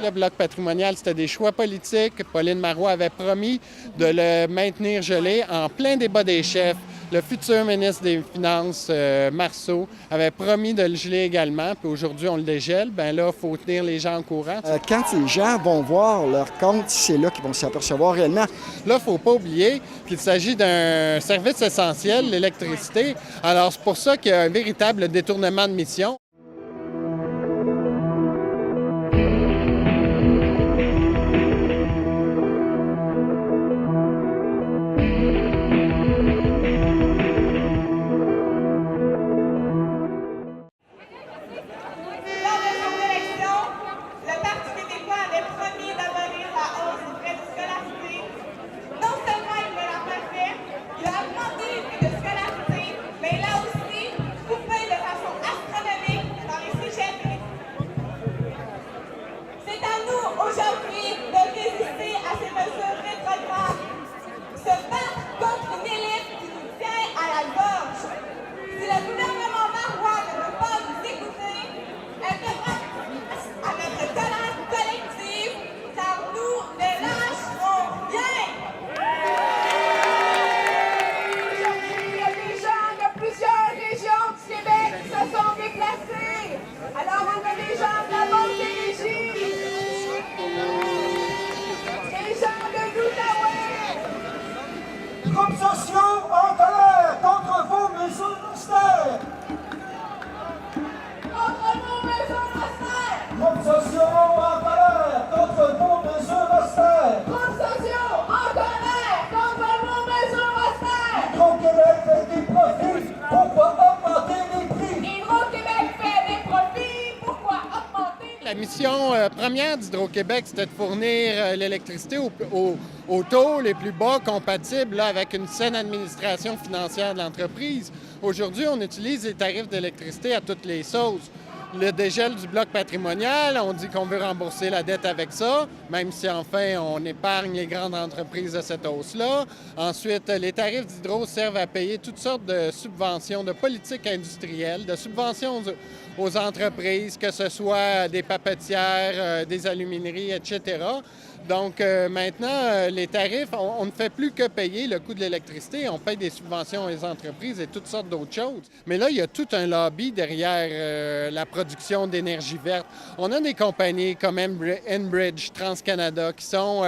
Le bloc patrimonial, c'était des choix politiques. Pauline Marois avait promis de le maintenir gelé en plein débat des chefs. Le futur ministre des Finances, Marceau, avait promis de le geler également. Puis aujourd'hui, on le dégèle. Bien là, il faut tenir les gens au courant. Quand les gens vont voir leur compte, c'est là qu'ils vont s'apercevoir réellement. Là, il ne faut pas oublier qu'il s'agit d'un service essentiel, l'électricité. Alors, c'est pour ça qu'il y a un véritable détournement de mission. Groupes sociaux en colère contre vos mesures austères. Contre vos mesures austères. Groupes sociaux en colère contre vos mesures austères. Groupes sociaux en colère contre vos mesures austères. Hydro-Québec fait des profits, pourquoi augmenter les prix? Hydro-Québec fait des profits, pourquoi augmenter? La mission première d'Hydro-Québec, c'était de fournir l'électricité au taux les plus bas compatibles là, avec une saine administration financière de l'entreprise. Aujourd'hui, on utilise les tarifs d'électricité à toutes les sauces. Le dégel du bloc patrimonial, on dit qu'on veut rembourser la dette avec ça, même si enfin on épargne les grandes entreprises de cette hausse-là. Ensuite, les tarifs d'hydro servent à payer toutes sortes de subventions, de politiques industrielles, de subventions aux entreprises, que ce soit des papetières, des alumineries, etc. Donc maintenant, les tarifs, on ne fait plus que payer le coût de l'électricité. On paye des subventions aux entreprises et toutes sortes d'autres choses. Mais là, il y a tout un lobby derrière la production d'énergie verte. On a des compagnies comme Enbridge, TransCanada, qui sont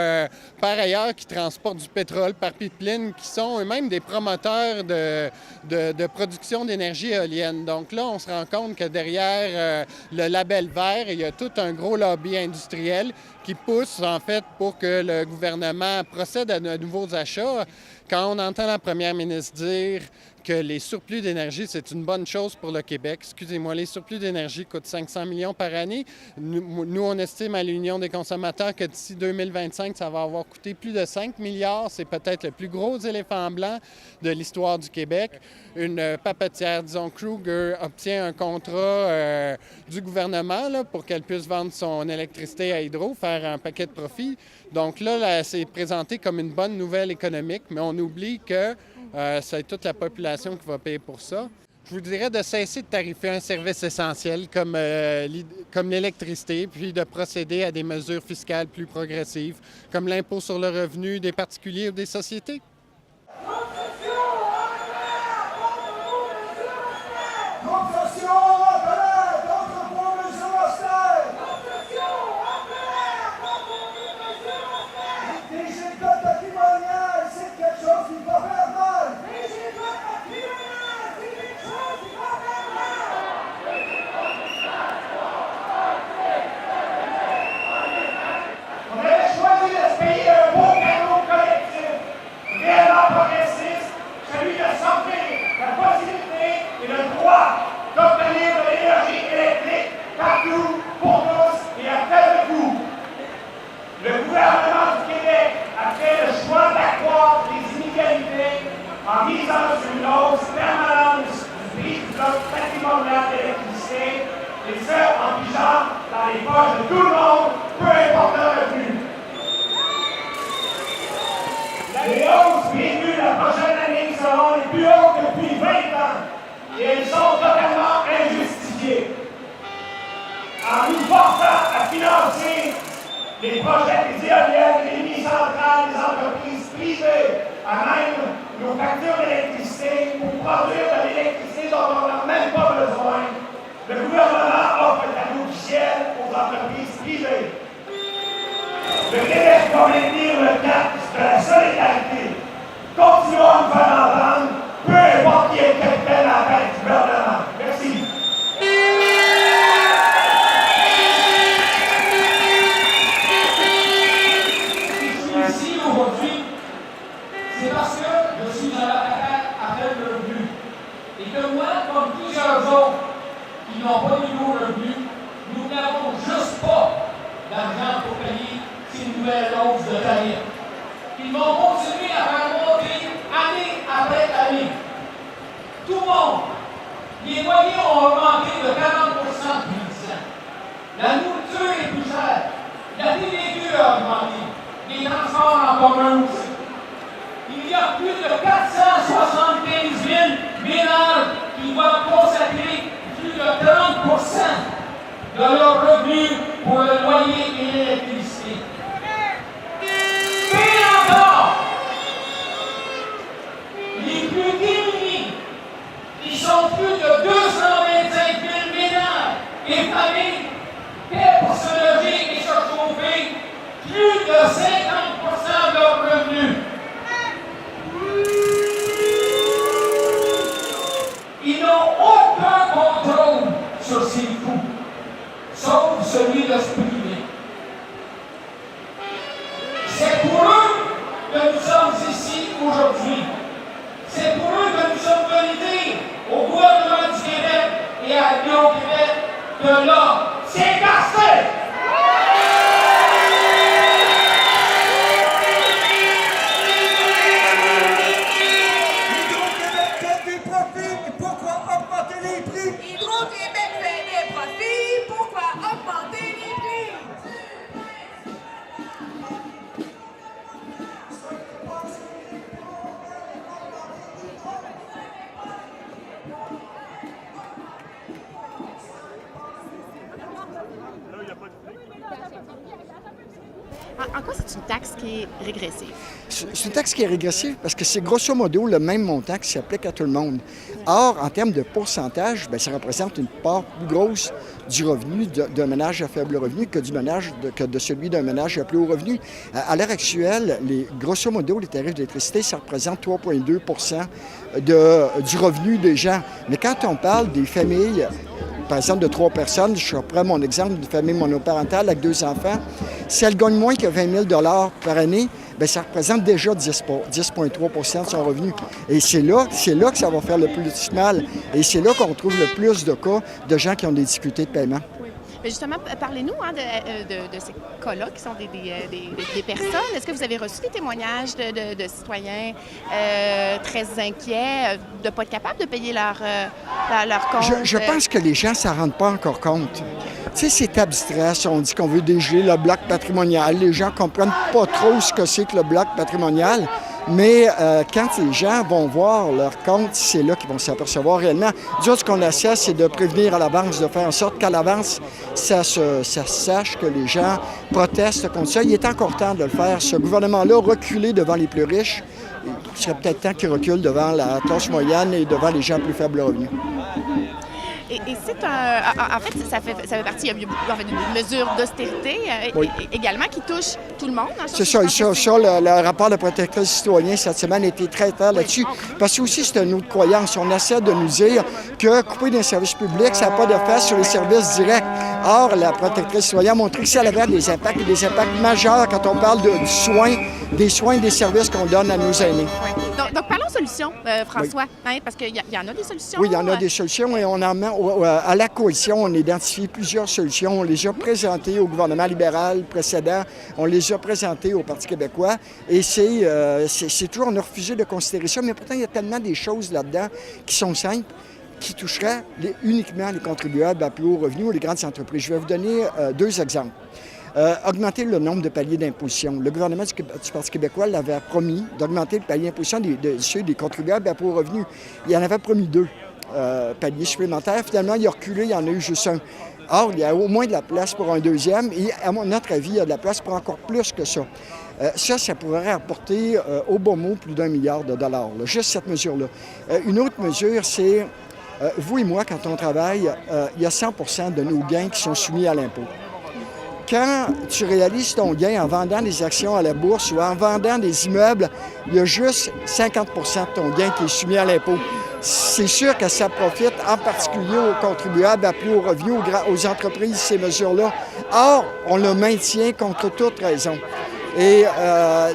par ailleurs, qui transportent du pétrole par pipeline, qui sont eux-mêmes des promoteurs de production d'énergie éolienne. Donc là, on se rend compte que derrière le label vert, il y a tout un gros lobby industriel qui pousse en fait pour que le gouvernement procède à de nouveaux achats. Quand on entend la première ministre dire que les surplus d'énergie, c'est une bonne chose pour le Québec. Excusez-moi, les surplus d'énergie coûtent 500 millions par année. Nous, on estime à l'Union des consommateurs que d'ici 2025, ça va avoir coûté plus de 5 milliards. C'est peut-être le plus gros éléphant blanc de l'histoire du Québec. Une papetière, disons Kruger, obtient un contrat du gouvernement là, pour qu'elle puisse vendre son électricité à Hydro, faire un paquet de profits. Donc là, c'est présenté comme une bonne nouvelle économique, mais on oublie que c'est toute la population qui va payer pour ça. Je vous dirais de cesser de tarifer un service essentiel comme l'électricité, puis de procéder à des mesures fiscales plus progressives, comme l'impôt sur le revenu des particuliers ou des sociétés. En misant sur une hausse permanente du prix du bloc patrimonial d'électricité, et ce, en pigeant dans les poches de tout le monde, peu importe le revenu. Les hausses prévues la prochaine année seront les plus hautes depuis 20 ans, et elles sont totalement injustifiées. En nous forçant à financer les projets des éoliennes, les mini-centrales, des entreprises privées, à même nos factures d'électricité pour produire de l'électricité dont on n'a même pas besoin. Le gouvernement offre un cadeau du ciel aux entreprises privées. Le Québec va maintenir le cap de la solidarité. Continuons à nous faire entendre, peu importe qui est le capitaine à la tête du gouvernement. Merci. Si je suis ici aujourd'hui, c'est parce que je suis dans la carrière à faible revenu. Et que moi, comme plusieurs autres qui n'ont pas de nouveaux revenus, nous n'avons juste pas d'argent pour payer ces nouvelles hausses de tarifs. Ils vont continuer à faire monter année après année. Tout le monde. Les loyers ont augmenté de 40% depuis 10 ans. La nourriture est plus chère. La TVQ a augmenté. Les transports en commun aussi. Il y a plus de 475 000 ménages qui doivent consacrer plus de 30% de leurs revenus pour le loyer et l'électricité. Et encore, les plus démunis, qui sont plus de 225 000 ménages et familles, paient pour se loger et se chauffer plus de 50% de leurs revenus. Ils n'ont aucun contrôle sur ces coûts, sauf celui de se priver. C'est pour eux que nous sommes ici aujourd'hui. C'est pour eux que nous sommes venus dire au gouvernement du Québec et à l'Union Québec que là, c'est assez! Hydro-Québec fait des profits, pourquoi augmenter les prix? Hydro-Québec fait des profits, pourquoi augmenter les prix? En quoi c'est une taxe qui est régressive? C'est une taxe qui est régressive parce que c'est grosso modo le même montant qui s'applique à tout le monde. Or, en termes de pourcentage, bien, ça représente une part plus grosse du revenu d'un ménage à faible revenu que de celui d'un ménage à plus haut revenu. À l'heure actuelle, grosso modo, les tarifs d'électricité, ça représente 3,2 du revenu des gens. Mais quand on parle des familles, par exemple, de 3 personnes, je reprends mon exemple d'une famille monoparentale avec 2 enfants, si elle gagne moins que 20 000 par année, bien, ça représente déjà 10,3 de son revenu. Et c'est là que ça va faire le plus mal. Et c'est là qu'on trouve le plus de cas de gens qui ont des difficultés de paiement. Mais justement, parlez-nous de ces cas-là qui sont des personnes. Est-ce que vous avez reçu des témoignages de citoyens très inquiets de ne pas être capables de payer leur compte? Je pense que les gens ne s'en rendent pas encore compte. Tu sais, c'est abstrait. On dit qu'on veut dégeler le bloc patrimonial. Les gens ne comprennent pas trop ce que c'est que le bloc patrimonial. Mais quand les gens vont voir leur compte, c'est là qu'ils vont s'apercevoir réellement. Nous autres, ce qu'on essaie, c'est de prévenir à l'avance, de faire en sorte qu'à l'avance, ça sache que les gens protestent contre ça. Il est encore temps de le faire. Ce gouvernement-là, reculer devant les plus riches, il serait peut-être temps qu'il recule devant la classe moyenne et devant les gens à plus faible revenu. Et c'est en fait, ça fait partie, il y a beaucoup de mesures d'austérité Oui. également qui touchent tout le monde. Hein, c'est ça. Le rapport de protecteur citoyen cette semaine a été très clair là-dessus. Oui. Parce que aussi, c'est une autre croyance. On essaie de nous dire que couper des services publics, ça n'a pas d'effet sur les services directs. Or, la protectrice citoyenne a montré que ça avait des impacts majeurs quand on parle des soins et des services qu'on donne à nos aînés. Oui. Donc parlons solutions, François, hein, parce qu'il y en a des solutions. Oui, il y en a des solutions et on en met à la coalition, on a identifié plusieurs solutions. On les a présentées au gouvernement libéral précédent, on les a présentées au Parti québécois et c'est toujours, on a refusé de considérer ça, mais pourtant il y a tellement des choses là-dedans qui sont simples, qui toucheraient uniquement les contribuables à plus haut revenu ou les grandes entreprises. Je vais vous donner 2 exemples. Augmenter le nombre de paliers d'imposition. Le gouvernement du Parti québécois l'avait promis d'augmenter le palier d'imposition des contribuables à plus haut revenu. Il en avait promis 2 paliers supplémentaires. Finalement, il a reculé, il y en a eu juste un. Or, il y a au moins de la place pour un deuxième et, à notre avis, il y a de la place pour encore plus que ça. Ça pourrait apporter au bon mot plus d'1 milliard de dollars, là, juste cette mesure-là. Une autre mesure, c'est, vous et moi, quand on travaille, il y a 100 % de nos gains qui sont soumis à l'impôt. Quand tu réalises ton gain en vendant des actions à la bourse ou en vendant des immeubles, il y a juste 50 % de ton gain qui est soumis à l'impôt. C'est sûr que ça profite en particulier aux contribuables appelés aux revenus, aux entreprises, ces mesures-là. Or, on le maintient contre toute raison. Et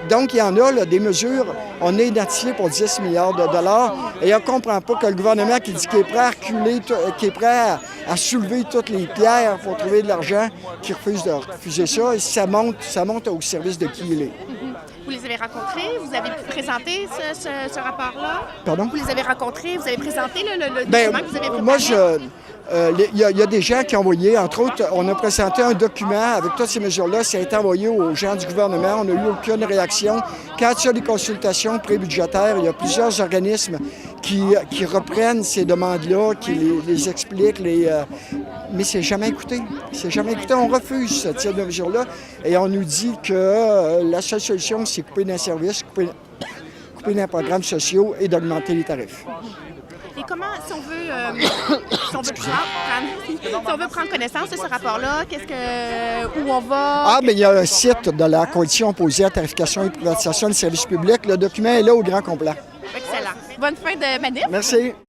donc, il y en a là, des mesures, on a identifié pour 10 milliards de dollars et on ne comprend pas que le gouvernement qui dit qu'il est prêt à reculer, qui est prêt à soulever toutes les pierres pour trouver de l'argent, qui refuse de refuser ça et ça monte au service de qui il est. Vous les avez rencontrés, vous avez pu présenter ce rapport-là? Pardon? Vous les avez rencontrés, vous avez présenté le document que vous avez préparé? Moi, il y a des gens qui ont envoyé, entre autres, on a présenté un document avec toutes ces mesures-là, ça a été envoyé aux gens du gouvernement, on n'a eu aucune réaction. Quand il y a des consultations prébudgétaires, il y a plusieurs organismes qui reprennent ces demandes-là, qui les expliquent, mais c'est jamais écouté. C'est jamais écouté. On refuse ce type de mesures-là et on nous dit que la seule solution, c'est couper d'un service, couper d'un programme sociaux et d'augmenter les tarifs. Et comment, si on veut prendre connaissance de ce rapport-là, où on va? Bien, il y a un site de la Coalition opposée à la tarification et privatisation des services publics. Le document est là au grand complet. Excellent. Bonne fin de manif. Merci.